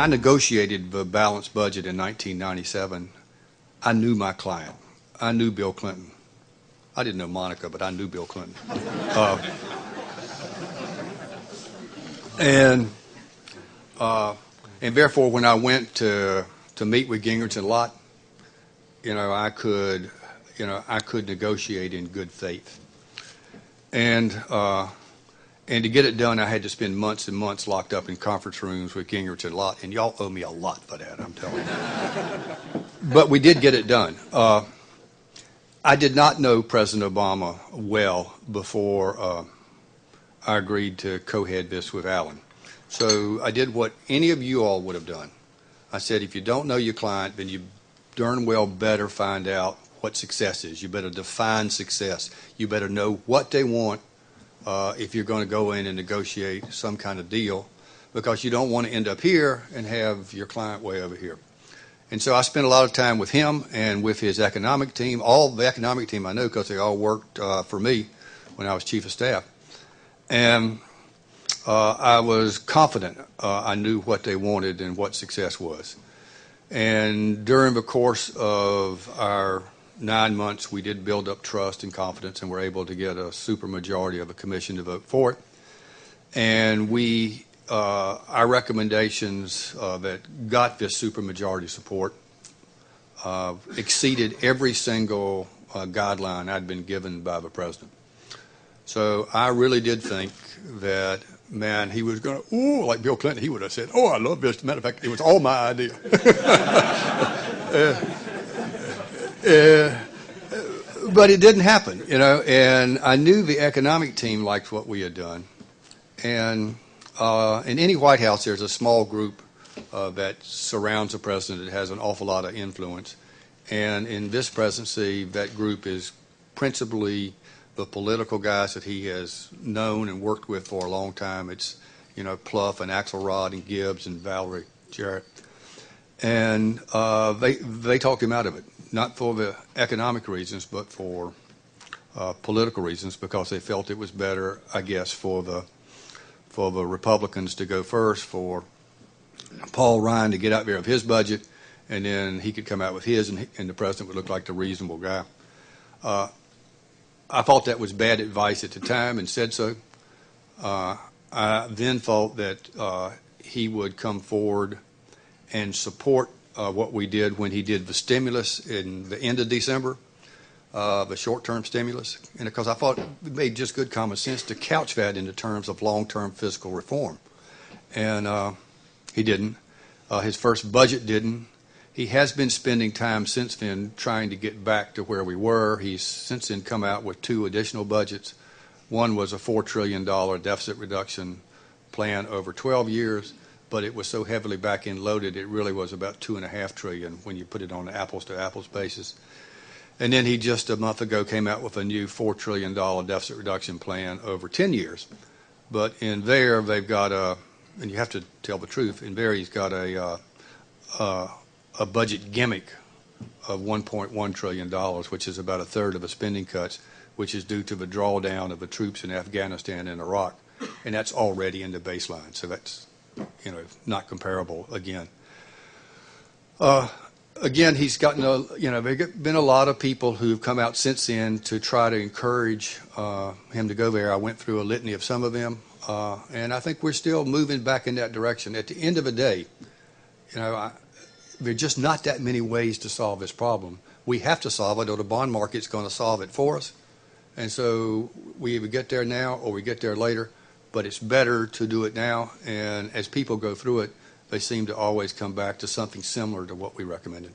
negotiated the balanced budget in 1997, I knew my client. I knew Bill Clinton. I didn't know Monica, but I knew Bill Clinton. And therefore, when I went to meet with Gingrich and Lott, I could negotiate in good faith. And to get it done, I had to spend months and months locked up in conference rooms with Gingrich and Lott, and y'all owe me a lot for that, I'm telling you. But we did get it done. I did not know President Obama well before I agreed to co-head this with Alan. So I did what any of you all would have done. I said, if you don't know your client, then you darn well better find out what success is. You better define success. You better know what they want if you're going to go in and negotiate some kind of deal, because you don't want to end up here and have your client way over here. And so I spent a lot of time with him and with his economic team, all the economic team I know, because they all worked for me when I was chief of staff. And I was confident I knew what they wanted and what success was. And during the course of our 9 months, we did build up trust and confidence, and were able to get a supermajority of the commission to vote for it. And our recommendations that got this supermajority support exceeded every single guideline I'd been given by the president. So I really did think that, man, he was going to, like Bill Clinton, he would have said, I love this. As a matter of fact, it was all my idea. But it didn't happen, and I knew the economic team liked what we had done. And in any White House, there's a small group that surrounds the president that has an awful lot of influence. And in this presidency, that group is principally the political guys that he has known and worked with for a long time. It's, Plouffe and Axelrod and Gibbs and Valerie Jarrett. And they talked him out of it, not for the economic reasons, but for political reasons, because they felt it was better, I guess, for the Republicans to go first, for Paul Ryan to get out there with his budget, and then he could come out with his, and the president would look like the reasonable guy. I thought that was bad advice at the time and said so. I then thought that he would come forward and support what we did when he did the stimulus in the end of December, the short-term stimulus, and because I thought it made just good common sense to couch that into terms of long-term fiscal reform. And he didn't. His first budget didn't. He has been spending time since then trying to get back to where we were. He's since then come out with 2 additional budgets. One was a $4 trillion deficit reduction plan over 12 years, but it was so heavily back-end loaded, it really was about $2.5 trillion when you put it on an apples-to-apples basis. And then he just a month ago came out with a new $4 trillion deficit reduction plan over 10 years. But in there, they've got and you have to tell the truth, in there he's got a budget gimmick of $1.1 trillion, which is about a third of the spending cuts, which is due to the drawdown of the troops in Afghanistan and Iraq. And that's already in the baseline, so that's not comparable again. Again, he's gotten there've been a lot of people who've come out since then to try to encourage him to go there. I went through a litany of some of them, and I think we're still moving back in that direction. At the end of the day, there are just not that many ways to solve this problem. We have to solve it, or the bond market's going to solve it for us. And so we either get there now or we get there later, but it's better to do it now. And as people go through it, they seem to always come back to something similar to what we recommended.